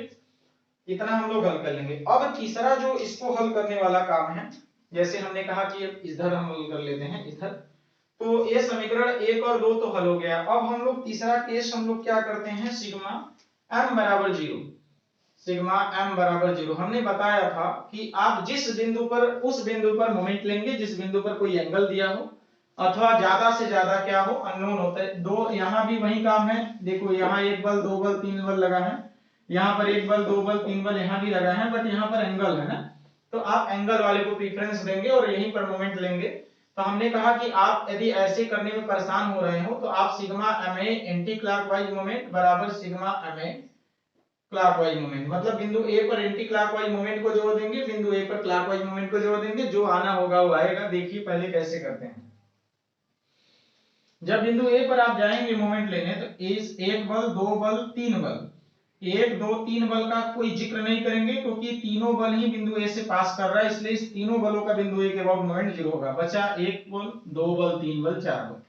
इतना हम लोग हल कर लेंगे। अब तीसरा जो इसको हल करने वाला काम है, जैसे हमने कहा कि इधर हम हल कर लेते हैं इधर, तो ये समीकरण 1 और 2 तो हल हो गया। अब हम लोग तीसरा केस हम लोग क्या करते हैं, सिग्मा m बराबर 0, सिग्मा m बराबर 0 हमने बताया था कि आप जिस बिंदु पर, उस बिंदु पर मोमेंट लेंगे जिस बिंदु पर कोई एंगल दिया हो अथवा ज्यादा से ज्यादा क्या हो अननोन होता है। दो यहाँ भी वही काम है, देखो यहाँ एक बल, दो बल, तीन बल लगा है, यहाँ पर एक बल, दो बल, तीन बल यहाँ भी लगा है, बट यहाँ पर एंगल है ना, तो आप एंगल वाले को प्रेफरेंस देंगे और यहीं पर मोमेंट लेंगे। तो हमने कहा कि आप यदि ऐसे करने में परेशान हो रहे हो तो आप sigma M A anti clockwise moment बराबर sigma M A clockwise moment, मतलब बिंदु ए पर एंटी क्लॉकवाइज मोमेंट को जोड़ देंगे, बिंदु ए पर क्लॉकवाइज मोमेंट को जोड़ देंगे, जो आना होगा वो आएगा। देखिए पहले कैसे करते हैं। जब बिंदु ए पर आप जाएंगे मोमेंट लेने तो एक बल, दो बल, तीन बल, एक दो तीन बल का कोई जिक्र नहीं करेंगे क्योंकि तीनों बल ही बिंदु ए से पास कर रहा है, इसलिए इस तीनों बलों का बिंदु ए के अबाउट मोमेंट 0 होगा। बचा एक बल, दो बल, तीन बल, चार बल।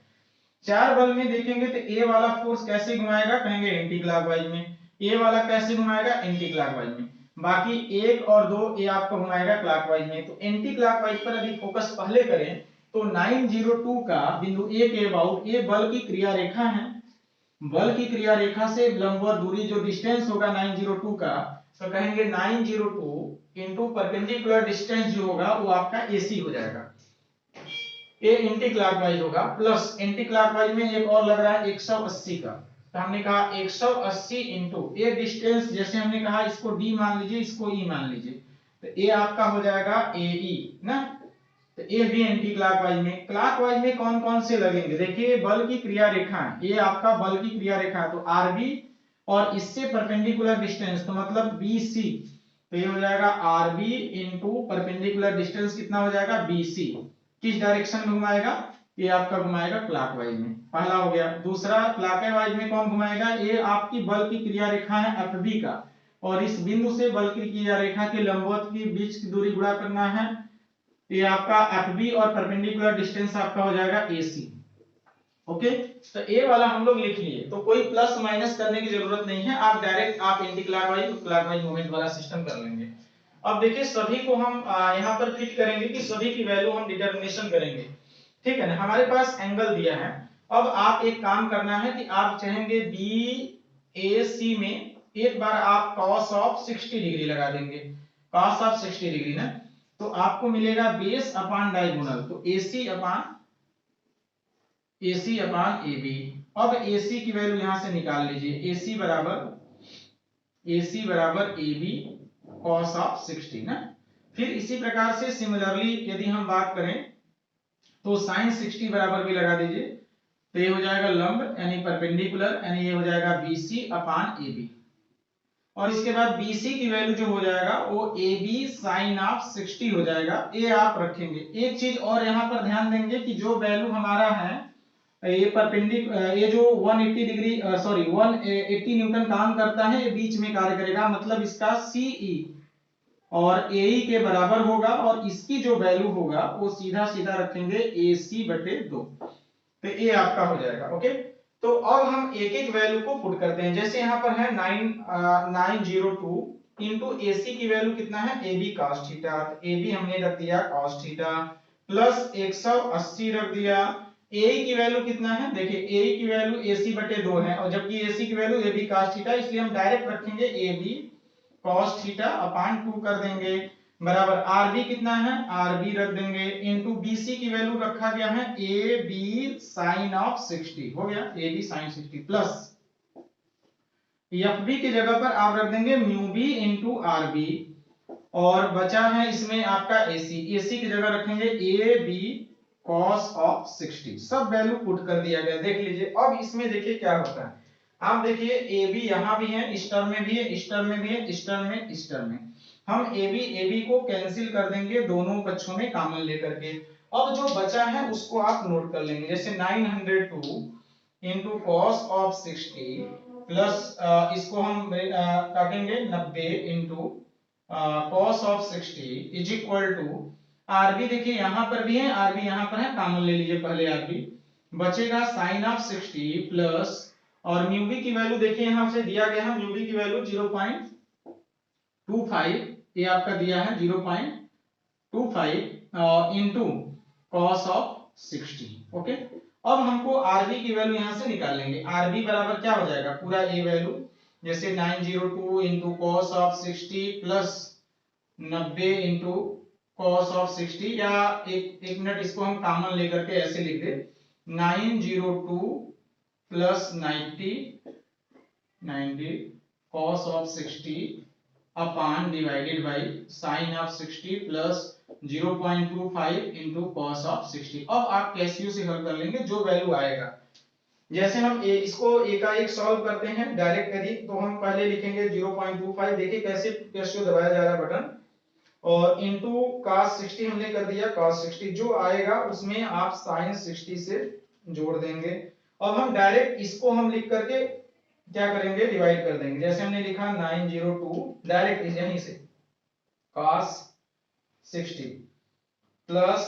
चार बल में देखेंगे तो ए वाला फोर्स कैसे घुमाएगा, कहेंगे एंटी क्लॉकवाइज में, ए वाला कैसे घुमाएगा एंटी क्लॉकवाइज में, बाकी एक और दो ये आपको घुमाएगा क्लॉकवाइज में। तो एंटी क्लॉकवाइज पर यदि फोकस पहले करें तो 902 का बिंदु ए के अबाउट, ये बल की क्रिया रेखा है, बल की क्रिया रेखा से लंबवत दूरी जो डिस्टेंस होगा 902 का, तो कहेंगे 902 इनटू परपेंडिकुलर डिस्टेंस जो होगा वो आपका एसी हो जाएगा, ये एंटी क्लॉकवाइज होगा, प्लस एंटी क्लॉकवाइज में एक और लग रहा है 180 का, तो हमने कहा 180 इनटू ये डिस्टेंस, जैसे हमने कहा इसको d मान लीजिए, इसको e मान लीजिए, तो ए आपका हो जाएगा AE ना। तो ए भी एंटी क्लॉकवाइज में कौन कौन से लगेंगे, देखिए बल की क्रिया रेखा है, ये आपका बल की क्रिया रेखा है, तो आरबी और इससे परपेंडिकुलर डिस्टेंस तो मतलब BC, तो ये हो जाएगा आरबी इंटू परपेंडिकुलर डिस्टेंस कितना हो जाएगा BC, किस डायरेक्शन में घुमाएगा, ये आपका घुमाएगा क्लॉकवाइज में, पहला हो गया। दूसरा क्लॉकवाइज में कौन घुमाएगा, ये आपकी बल की क्रिया रेखा है FB का, और इस बिंदु से बल की क्रिया रेखा के लंबवत की बीच की दूरी गुणा करना है, ये आपका FB और परपेंडिकुलर डिस्टेंस आपका हो जाएगा AC। ओके, तो ए वाला हम लोग लिख लिए, तो कोई प्लस माइनस करने की जरूरत नहीं है, आप डायरेक्ट आप एंटी क्लॉकवाइज क्लॉकवाइज मूवमेंट वाला सिस्टम कर लेंगे। अब देखिए सभी को हम यहाँ पर फिट करेंगे कि सभी की वैल्यू हम डिटरमिनेशन करेंगे, ठीक है ना। हमारे पास एंगल दिया है, अब आप एक काम करना है कि आप चाहेंगे BAC में एक बार आप cos ऑफ 60 डिग्री लगा देंगे, cos ऑफ 60 डिग्री ना, तो आपको मिलेगा बेस अपान डायगोनल, तो AC अपान AB। अब AC की वैल्यू यहां से निकाल लीजिए, AC बराबर AB cos ऑफ 60 ना। फिर इसी प्रकार से सिमिलरली यदि हम बात करें तो sin 60 बराबर भी लगा दीजिए, तो ये हो जाएगा लंब यानी परपेंडिकुलर, यानी ये हो जाएगा BC अपान AB। और इसके बाद BC की वैल्यू जो हो जाएगा वो AB sin ऑफ 60 हो जाएगा, ये आप रखेंगे। एक चीज और यहाँ पर ध्यान देंगे कि जो वैल्यू हमारा है ये जो 180 डिग्री 180 न्यूटन काम करता है, ये बीच में कार्य करेगा, मतलब इसका CE और AE के बराबर होगा, और इसकी जो वैल्यू होगा वो सीधा सीधा रखेंगे AC/2, तो ये आपका हो जाएगा। ओके, तो अब हम एक एक वैल्यू को पुट करते हैं, जैसे यहाँ पर है 902 इंटू AC की वैल्यू कितना है AB cos थीटा, AB हमने रख दिया cos थीटा प्लस 180 रख दिया। AE की वैल्यू कितना है, देखिए AE की वैल्यू AC/2 है, और जबकि AC की वैल्यू AB cos थीटा, इसलिए हम डायरेक्ट रखेंगे AB cos थीटा अपान 2 कर देंगे, बराबर RB कितना है, RB रख देंगे, इंटू BC की वैल्यू रखा गया है AB sin ऑफ 60, हो गया AB sin 60 प्लस FB की जगह पर आप रख देंगे म्यू B इंटू RB, और बचा है इसमें आपका AC की जगह रखेंगे AB cos ऑफ 60, सब वैल्यू पुट कर दिया गया। देख लीजिए अब इसमें देखिए क्या होता है, आप देखिए AB यहां भी है, इस टर्म में भी है, इस टर्म में भी है, इस टर्म में, इस टर्म में, हम AB को कैंसिल कर देंगे दोनों पक्षों में कॉमन लेकर के। अब जो बचा है उसको आप नोट कर लेंगे, जैसे 902 इंटू cos ऑफ 60 प्लस इसको हम काटेंगे 90 into cos of 60 is equal to RB, देखिए यहां पर भी है, RB यहां पर है, कॉमन ले लीजिए पहले RB, बचेगा sin ऑफ 60 प्लस, और म्यू बी की वैल्यू देखिए यहां से दिया गया है, म्यू बी की वैल्यू 0.25, ये आपका दिया है 0.25 इंटू cos ऑफ 60। ओके, अब हमको RB की वैल्यू यहां से निकाल लेंगे, RB बराबर क्या हो जाएगा, पूरा ये वैल्यू, जैसे 902 into cos of 60 plus 90 into cos of 60, या एक मिनट इसको हम कॉमन लेकर के ऐसे लिख दे, 902 plus 90 cos of 60 upon divided by sin of 60 plus 0.25 into cos of 60। अब आप कैसियो से हल कर लेंगे, जो वैल्यू आएगा, जैसे हम इसको एक का एक सॉल्व करते हैं डायरेक्ट यदि, तो हम पहले लिखेंगे 0.25, देखिए कैसे कैसियो दबाया जा रहा है बटन, और इंटू cos 60 हमने कर दिया, cos 60 जो आएगा उसमें आप sin 60 से जोड़ देंगे। अब हम डायरेक्ट इसको हम लिख करके क्या करेंगे, डिवाइड कर देंगे, जैसे हमने लिखा 902 डायरेक्ट यहीं से cos 60 प्लस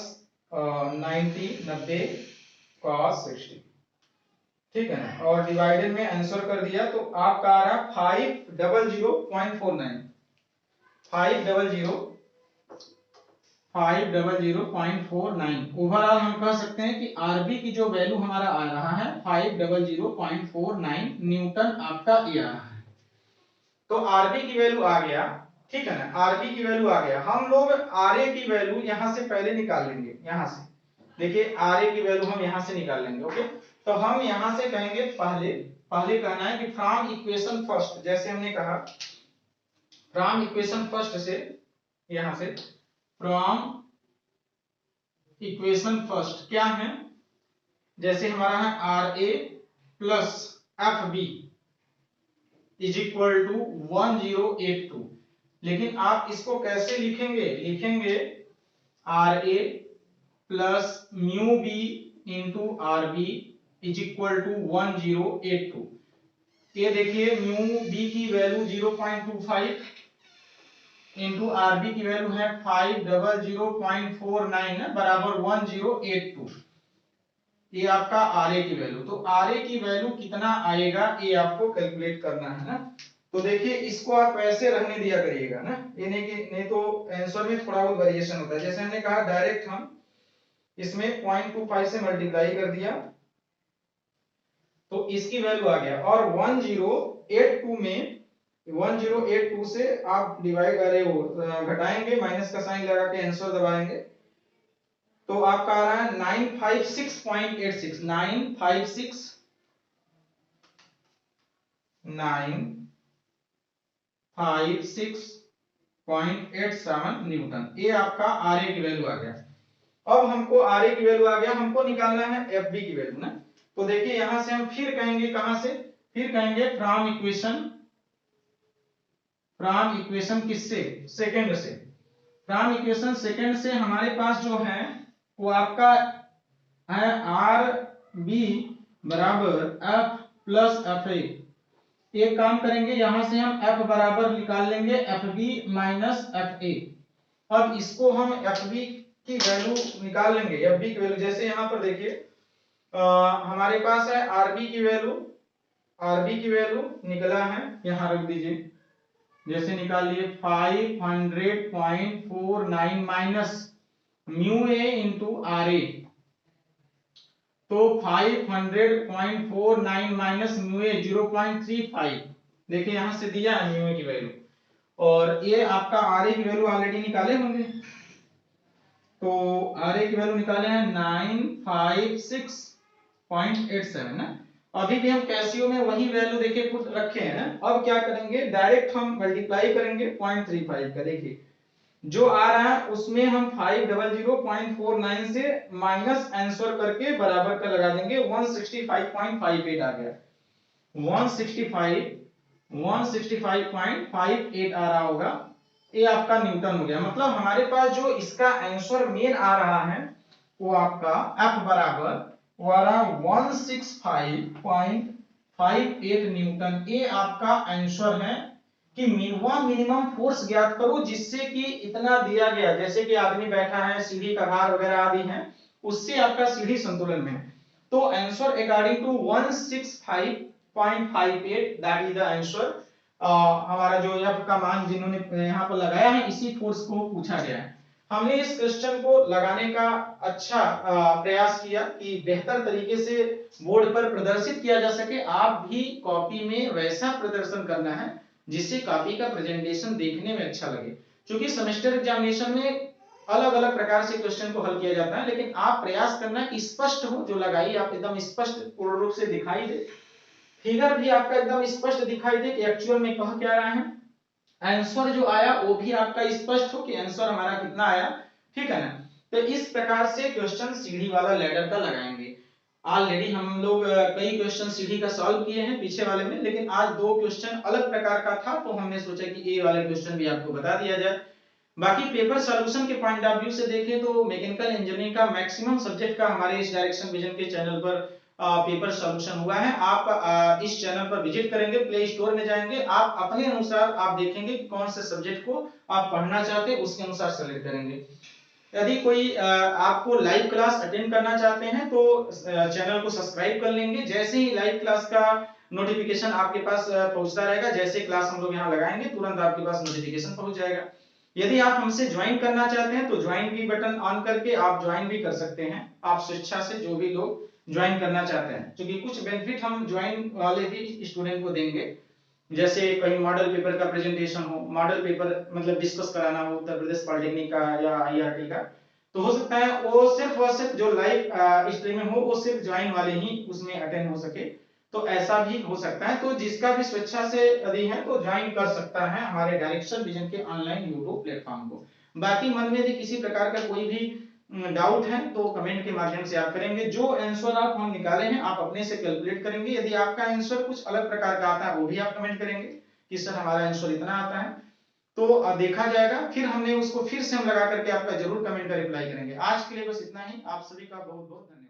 90 cos 60, ठीक है ना, और डिवाइडेड में आंसर कर दिया, तो आपका आ रहा 500.49, 500.49। ओवरऑल हम कह सकते हैं कि आरबी की जो वैल्यू हमारा आ रहा है 500.49 न्यूटन आपका ये आ रहा है। तो आरबी की वैल्यू आ गया, ठीक है ना, आरबी की वैल्यू आ गया। हम लोग आरए की वैल्यू यहां से पहले निकाल लेंगे, यहां से देखिए आरए की वैल्यू हम यहां से निकाल लेंगे। ओके, तो हम यहां से कहेंगे पहले कहना है कि फ्रॉम इक्वेशन फर्स्ट, जैसे हमने कहा फ्रॉम इक्वेशन फर्स्ट से यहां से फ्रॉम इक्वेशन फर्स्ट क्या है, जैसे हमारा है R A plus F B is equal to 1082, लेकिन आप इसको कैसे लिखेंगे, लिखेंगे R A plus mu B into R B is equal to 1082। ये देखिए म्यू बी की वैल्यू 0.25 इंटू आर बी की वैल्यू है 500.49 बराबर 1082। ये आपका आर ए की वैल्यू, तो आर ए की वैल्यू कितना आएगा ये आपको कैलकुलेट करना है ना। तो देखिए इसको आप ऐसे रहने दिया करिएगा ना, ये नहीं तो आंसर में थोड़ा बहुत वेरिएशन होता है। जैसे हमने कहा डायरेक्ट हम इसमें 0.25 से मल्टीप्लाई कर दिया तो इसकी वैल्यू आ गया, और 1082 में 1082 से आप डिवाइड अरे वो घटाएंगे, माइनस का साइन लगा के आंसर दबाएंगे तो आपका आ रहा है 956.86 956.87 न्यूटन। ये आपका आर ए की वैल्यू आ गया। अब हमको आर ए की वैल्यू आ गया, हमको निकालना है एफ बी की वैल्यू ना। तो देखिए यहां से हम फिर कहेंगे, कहां से फिर कहेंगे फ्रॉम इक्वेशन किससे, सेकंड से। फ्रॉम इक्वेशन सेकंड से हमारे पास जो है वो आपका है आर बी बराबर एफ प्लस एफ ए। एक काम करेंगे यहां से हम एफ बराबर निकाल लेंगे F B minus F A. अब इसको हम एफ बी की वैल्यू निकाल लेंगे, एफ बी की वैल्यू जैसे यहां पर देखिए हमारे पास है आरबी की वैल्यू, आरबी की वैल्यू निकला है, यहां रख दीजिए, जैसे निकाल लिए 500.49 minus mu A into R A, तो 500.49 माइनस म्यू ए 0.35। देखिए यहां से दिया है म्यू ए की वैल्यू, और ये आपका आर ए की वैल्यू ऑलरेडी निकाले होंगे, तो आर ए की वैल्यू निकाले हैं 956.87 ना। अभी भी हम कैसियो में वही वैल्यू देखिए खुद रखे हैं ना। अब क्या करेंगे, डायरेक्ट हम मल्टीप्लाई करेंगे 0.35 का। देखिए जो आ रहा है उसमें हम 500.49 से माइनस आंसर करके बराबर का लगा देंगे, 165.58 आ गया, 165.58 आ रहा होगा, ये आपका न्यूटन हो गया। मतलब हमारे पास जो इसका आंसर मेन आ रहा है वो आपका F बराबर वो आ रहा 165.58 न्यूटन। ये आपका आंसर है कि मिनिमम फोर्स ज्ञात करो जिससे कि इतना दिया गया, जैसे कि आदमी बैठा है, सीढ़ी का भार वगैरह आदि है, उससे आपका सीढ़ी संतुलन में है। तो answer according to 165.58 that is the answer. हमारा जो F का मान जिन्होंने यहाँ पर लगाया है इसी फोर्स को पूछा गया है। हमने इस क्वेश्चन को लगाने का अच्छा प्रयास किया कि बेहतर तरीके से बोर्ड पर प्रदर्शित किया जा सके। आप भी कॉपी में वैसा प्रदर्शन करना है जिससे कॉपी का प्रेजेंटेशन देखने में अच्छा लगे, क्योंकि सेमेस्टर एग्जामिनेशन में अलग अलग प्रकार से क्वेश्चन को हल किया जाता है, लेकिन आप प्रयास करना कि स्पष्ट हो, जो लगाई आप एकदम स्पष्ट पूर्ण रूप से दिखाई दे, फिगर भी आपका एकदम स्पष्ट दिखाई दे कि एक्चुअल में कह क्या रहा है, आंसर जो आया वो भी आपका स्पष्ट हो कि आंसर हमारा कितना आया, ठीक है ना। तो इस प्रकार से क्वेश्चन सीढ़ी वाला लैडर का लगाएंगे। ऑलरेडी हम लोग कई क्वेश्चन सीढ़ी का सॉल्व किए हैं पीछे वाले में, लेकिन आज दो क्वेश्चन अलग प्रकार का था तो हमने सोचा कि ये वाले क्वेश्चन भी आपको बता दिया जाए। बाकी पेपर सॉल्यूशन के पॉइंट ऑफ व्यू से देखें तो मैकेनिकल इंजीनियरिंग का मैक्सिमम सब्जेक्ट का हमारे इस डायरेक्शन विजन के चैनल पर पेपर सॉल्यूशन हुआ है। आप इस चैनल पर विजिट करेंगे, प्ले स्टोर में जाएंगे, आप अपने अनुसार आप देखेंगे कि कौन से सब्जेक्ट को आप पढ़ना चाहते हैं उसके अनुसार सेलेक्ट करेंगे। यदि कोई आपको लाइव क्लास अटेंड करना चाहते हैं तो चैनल को सब्सक्राइब कर लेंगे, जैसे ही लाइव क्लास का नोटिफिकेशन आपके पास पहुंचता रहेगा, जैसे क्लास हम लोग यहाँ लगाएंगे तुरंत आपके पास नोटिफिकेशन पहुंच जाएगा। यदि आप हमसे ज्वाइन करना चाहते हैं तो ज्वाइन भी बटन ऑन करके आप ज्वाइन भी कर सकते हैं, आप स्वेच्छा से जो भी लोग ज्वाइन करना चाहते हैं, क्योंकि कुछ बेनिफिट हम ज्वाइन वाले भी स्टूडेंट को देंगे, जैसे कहीं मॉडल पेपर का प्रेजेंटेशन हो, मॉडल पेपर मतलब डिस्कस कराना हो उत्तर प्रदेश पॉलिटेक्निक का या आईआरटी का, तो हो सकता है वो सिर्फ और सिर्फ जो लाइव स्ट्रीमिंग हो वो सिर्फ ज्वाइन वाले ही उसमें अटेंड हो सके, तो ऐसा भी हो सकता है। तो जिसका भी स्वेच्छा से यदि है तो ज्वाइन कर सकता है हमारे डायरेक्शन विजन के ऑनलाइन यूट्यूब प्लेटफॉर्म को। बाकी मन में यदि किसी प्रकार का कोई भी डाउट है तो कमेंट के माध्यम से आप करेंगे। जो आंसर आप हम निकाले हैं आप अपने से कैलकुलेट करेंगे। यदि आपका आंसर कुछ अलग प्रकार का आता है वो भी आप कमेंट करेंगे कि सर हमारा आंसर इतना आता है, तो देखा जाएगा। फिर हमने उसको फिर से हम लगा करके आपका जरूर कमेंट का रिप्लाई करेंगे। आज के लिए बस इतना ही। आप सभी का बहुत बहुत धन्यवाद।